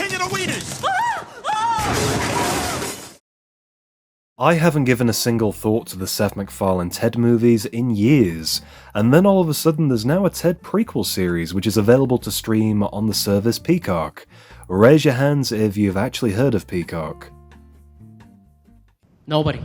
king of the wieners! I haven't given a single thought to the Seth MacFarlane Ted movies in years, and then all of a sudden there's now a Ted prequel series which is available to stream on the service Peacock. Raise your hands if you've actually heard of Peacock. Nobody.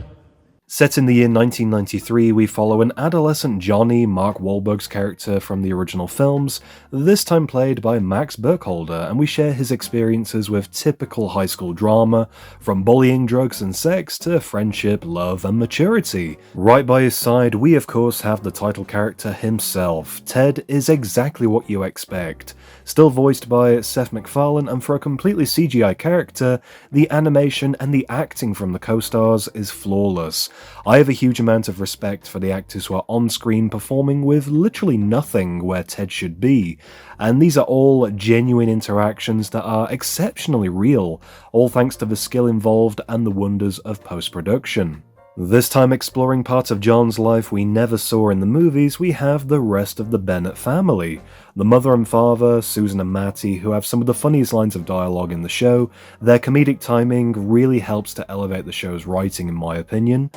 Set in the year 1993, we follow an adolescent Johnny, Mark Wahlberg's character from the original films, this time played by Max Burkholder, and we share his experiences with typical high school drama, from bullying, drugs and sex to friendship, love and maturity. Right by his side, we of course have the title character himself. Ted is exactly what you expect. Still voiced by Seth MacFarlane, and for a completely CGI character, the animation and the acting from the co-stars is flawless. I have a huge amount of respect for the actors who are on screen performing with literally nothing where Ted should be, and these are all genuine interactions that are exceptionally real, all thanks to the skill involved and the wonders of post-production. This time exploring parts of John's life we never saw in the movies, we have the rest of the Bennett family. The mother and father, Susan and Matty, who have some of the funniest lines of dialogue in the show. Their comedic timing really helps to elevate the show's writing in my opinion.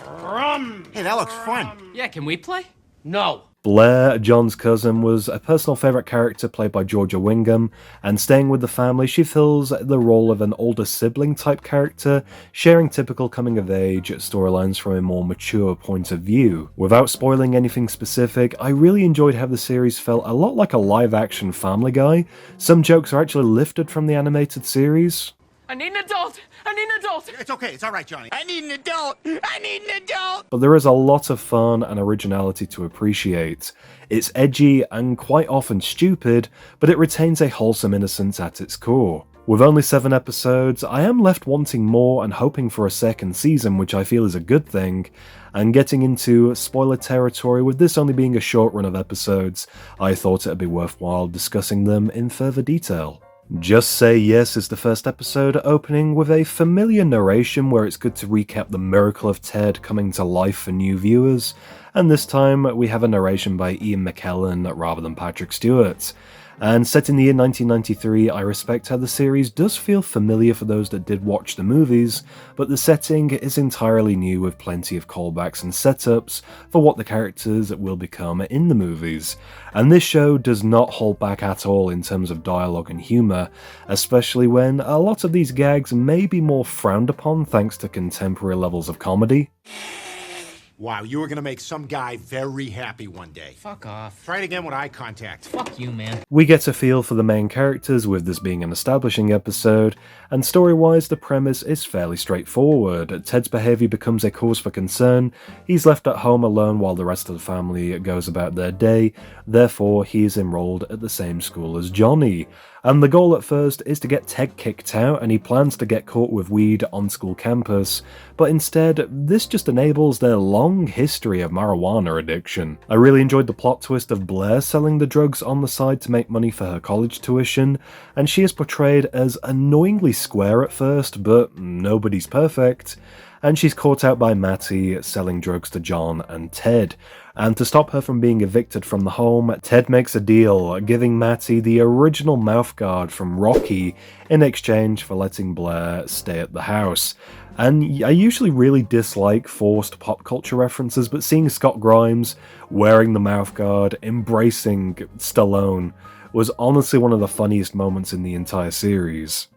Hey, that looks fun. Yeah, can we play? No. Blair, John's cousin, was a personal favourite character played by Georgia Wingham, and staying with the family, she fills the role of an older sibling type character, sharing typical coming-of-age storylines from a more mature point of view. Without spoiling anything specific, I really enjoyed how the series felt a lot like a live-action Family Guy. Some jokes are actually lifted from the animated series. I need an adult! I need an adult! It's okay, it's alright, Johnny. I need an adult! I need an adult! But there is a lot of fun and originality to appreciate. It's edgy and quite often stupid, but it retains a wholesome innocence at its core. With only 7 episodes, I am left wanting more and hoping for a second season, which I feel is a good thing. And getting into spoiler territory, with this only being a short run of episodes, I thought it would be worthwhile discussing them in further detail. Just Say Yes is the first episode, opening with a familiar narration where it's good to recap the miracle of Ted coming to life for new viewers, and this time we have a narration by Ian McKellen rather than Patrick Stewart. And set in the year 1993, I respect how the series does feel familiar for those that did watch the movies, but the setting is entirely new with plenty of callbacks and setups for what the characters will become in the movies. And this show does not hold back at all in terms of dialogue and humour, especially when a lot of these gags may be more frowned upon thanks to contemporary levels of comedy. Wow, you were gonna make some guy very happy one day. Fuck off. Try it again with eye contact. Fuck you, man. We get a feel for the main characters with this being an establishing episode, and story-wise the premise is fairly straightforward. Ted's behaviour becomes a cause for concern, he's left at home alone while the rest of the family goes about their day, therefore he is enrolled at the same school as Johnny. And the goal at first is to get Ted kicked out, and he plans to get caught with weed on school campus, but instead this just enables their long history of marijuana addiction. I really enjoyed the plot twist of Blair selling the drugs on the side to make money for her college tuition, and she is portrayed as annoyingly square at first, but nobody's perfect. And she's caught out by Matty selling drugs to John and Ted. And to stop her from being evicted from the home, Ted makes a deal, giving Matty the original mouthguard from Rocky in exchange for letting Blair stay at the house. And I usually really dislike forced pop culture references, but seeing Scott Grimes wearing the mouthguard, embracing Stallone, was honestly one of the funniest moments in the entire series.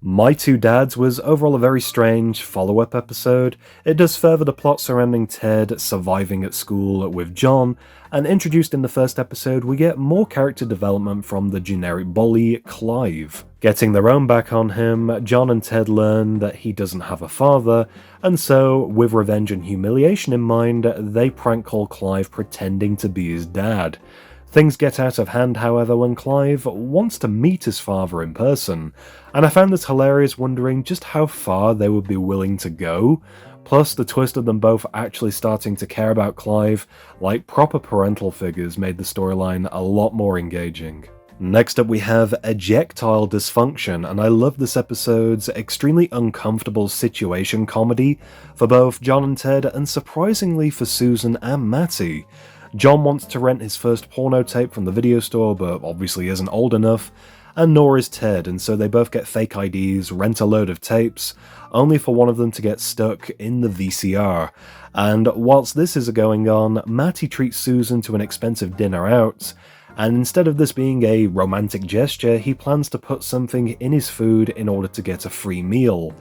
My Two Dads was overall a very strange follow-up episode. It does further the plot surrounding Ted surviving at school with John, and introduced in the first episode we get more character development from the generic bully, Clive. Getting their own back on him, John and Ted learn that he doesn't have a father, and so, with revenge and humiliation in mind, they prank call Clive pretending to be his dad. Things get out of hand, however, when Clive wants to meet his father in person, and I found this hilarious, wondering just how far they would be willing to go. Plus, the twist of them both actually starting to care about Clive like proper parental figures made the storyline a lot more engaging. Next up we have Ejectile Dysfunction, and I love this episode's extremely uncomfortable situation comedy for both John and Ted, and surprisingly for Susan and Matty. John wants to rent his first porno tape from the video store, but obviously isn't old enough, and nor is Ted, and so they both get fake IDs, rent a load of tapes, only for one of them to get stuck in the VCR. And whilst this is going on, Matty treats Susan to an expensive dinner out, and instead of this being a romantic gesture, he plans to put something in his food in order to get a free meal.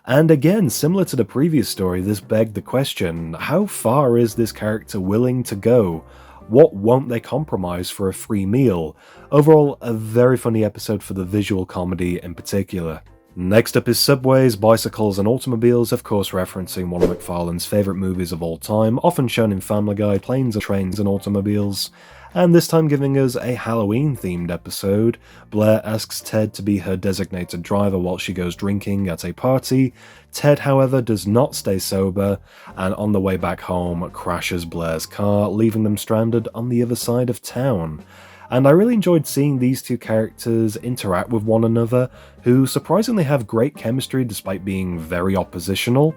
And again, similar to the previous story, this begged the question, how far is this character willing to go? What won't they compromise for a free meal? Overall, a very funny episode for the visual comedy in particular. Next up is Subways, Bicycles and Automobiles, of course referencing one of Macfarlane's favourite movies of all time, often shown in Family Guy, Planes, Trains and Automobiles. And this time giving us a Halloween-themed episode. Blair asks Ted to be her designated driver while she goes drinking at a party. Ted, however, does not stay sober, and on the way back home crashes Blair's car, leaving them stranded on the other side of town. And I really enjoyed seeing these two characters interact with one another, who surprisingly have great chemistry despite being very oppositional.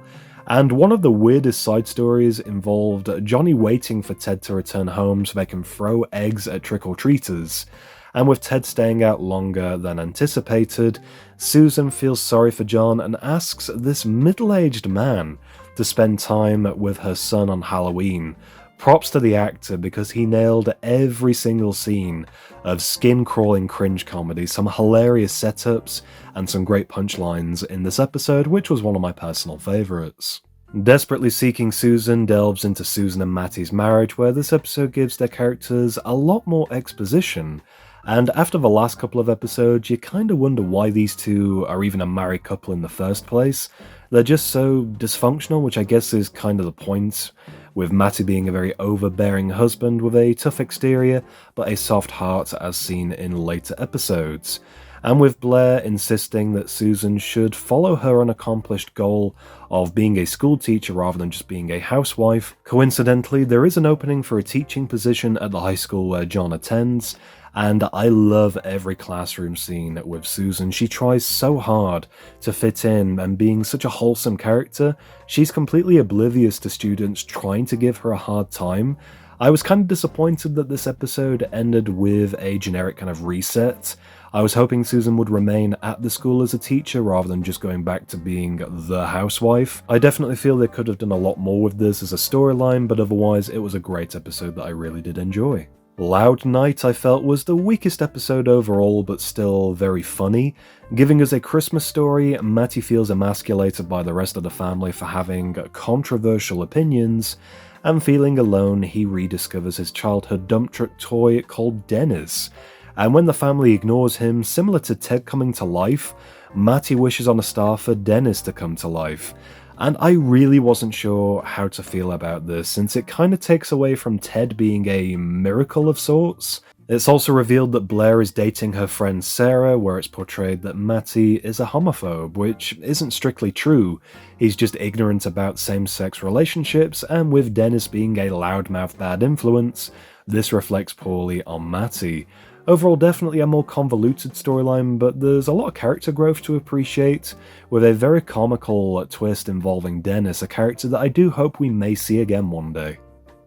And one of the weirdest side stories involved Johnny waiting for Ted to return home so they can throw eggs at trick-or-treaters. And with Ted staying out longer than anticipated, Susan feels sorry for John and asks this middle-aged man to spend time with her son on Halloween. Props to the actor because he nailed every single scene of skin-crawling cringe comedy, some hilarious setups, and some great punchlines in this episode, which was one of my personal favourites. Desperately Seeking Susan delves into Susan and Matty's marriage, where this episode gives their characters a lot more exposition. And after the last couple of episodes, you kinda wonder why these two are even a married couple in the first place. They're just so dysfunctional, which I guess is kind of the point, with Matty being a very overbearing husband with a tough exterior, but a soft heart as seen in later episodes. And with Blair insisting that Susan should follow her unaccomplished goal of being a school teacher rather than just being a housewife. Coincidentally, there is an opening for a teaching position at the high school where John attends, and I love every classroom scene with Susan. She tries so hard to fit in, and being such a wholesome character, she's completely oblivious to students trying to give her a hard time. I was kind of disappointed that this episode ended with a generic kind of reset. I was hoping Susan would remain at the school as a teacher rather than just going back to being the housewife. I definitely feel they could have done a lot more with this as a storyline, but otherwise it was a great episode that I really did enjoy. Loud Night I felt was the weakest episode overall, but still very funny. Giving us a Christmas story, Matty feels emasculated by the rest of the family for having controversial opinions, and feeling alone, he rediscovers his childhood dump truck toy called Dennis. And when the family ignores him, similar to Ted coming to life, Matty wishes on a star for Dennis to come to life. And I really wasn't sure how to feel about this, since it kind of takes away from Ted being a miracle of sorts. It's also revealed that Blair is dating her friend Sarah, where it's portrayed that Matty is a homophobe, which isn't strictly true. He's just ignorant about same-sex relationships, and with Dennis being a loudmouth bad influence, this reflects poorly on Matty. Overall, definitely a more convoluted storyline, but there's a lot of character growth to appreciate, with a very comical twist involving Dennis, a character that I do hope we may see again one day.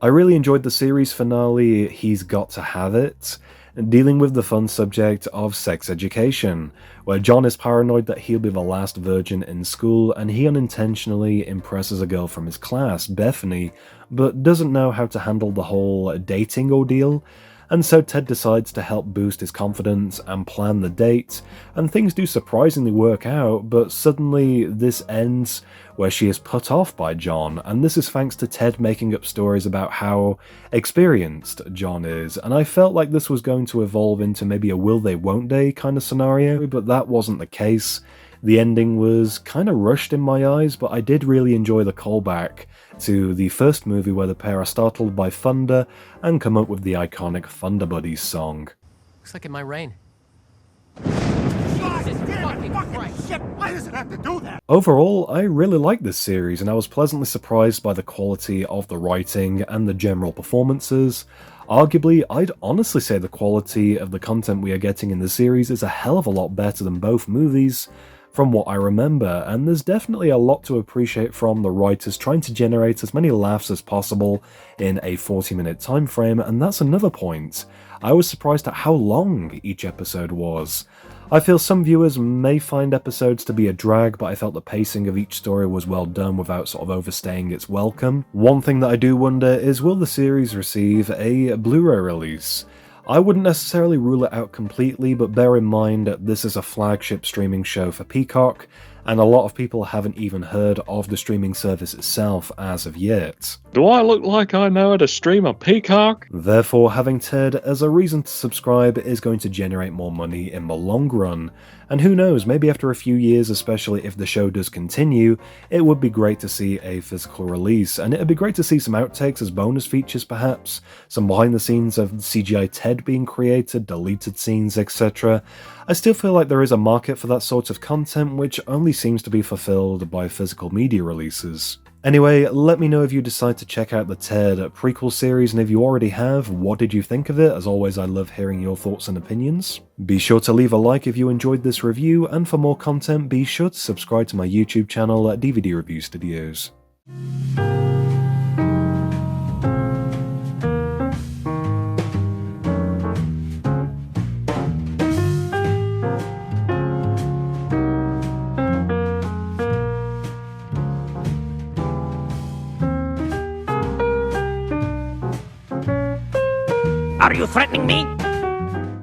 I really enjoyed the series finale, He's Got to Have It, dealing with the fun subject of sex education, where John is paranoid that he'll be the last virgin in school, and he unintentionally impresses a girl from his class, Bethany, but doesn't know how to handle the whole dating ordeal. And so Ted decides to help boost his confidence and plan the date, and things do surprisingly work out, but suddenly this ends where she is put off by John, and this is thanks to Ted making up stories about how experienced John is, and I felt like this was going to evolve into maybe a will they won't they kind of scenario, but that wasn't the case. The ending was kind of rushed in my eyes, but I did really enjoy the callback to the first movie where the pair are startled by thunder and come up with the iconic Thunder Buddies song. Looks like it might rain. Why does it have to do that? Overall, I really liked this series, and I was pleasantly surprised by the quality of the writing and the general performances. Arguably, I'd honestly say the quality of the content we are getting in the series is a hell of a lot better than both movies. from what I remember, and there's definitely a lot to appreciate from the writers trying to generate as many laughs as possible in a 40-minute time frame, and that's another point. I was surprised at how long each episode was. I feel some viewers may find episodes to be a drag, but I felt the pacing of each story was well done without sort of overstaying its welcome. One thing that I do wonder is, will the series receive a Blu-ray release? I wouldn't necessarily rule it out completely, but bear in mind that this is a flagship streaming show for Peacock, and a lot of people haven't even heard of the streaming service itself as of yet. Do I look like I know how to stream a Peacock? Therefore, having Ted as a reason to subscribe is going to generate more money in the long run. And who knows, maybe after a few years, especially if the show does continue, it would be great to see a physical release, and it'd be great to see some outtakes as bonus features perhaps, some behind the scenes of CGI Ted being created, deleted scenes, etc. I still feel like there is a market for that sort of content, which only seems to be fulfilled by physical media releases. Anyway, let me know if you decide to check out the Ted prequel series, and if you already have, what did you think of it? As always, I love hearing your thoughts and opinions. Be sure to leave a like if you enjoyed this review, and for more content, be sure to subscribe to my YouTube channel at DVD Review Studios. Are you threatening me?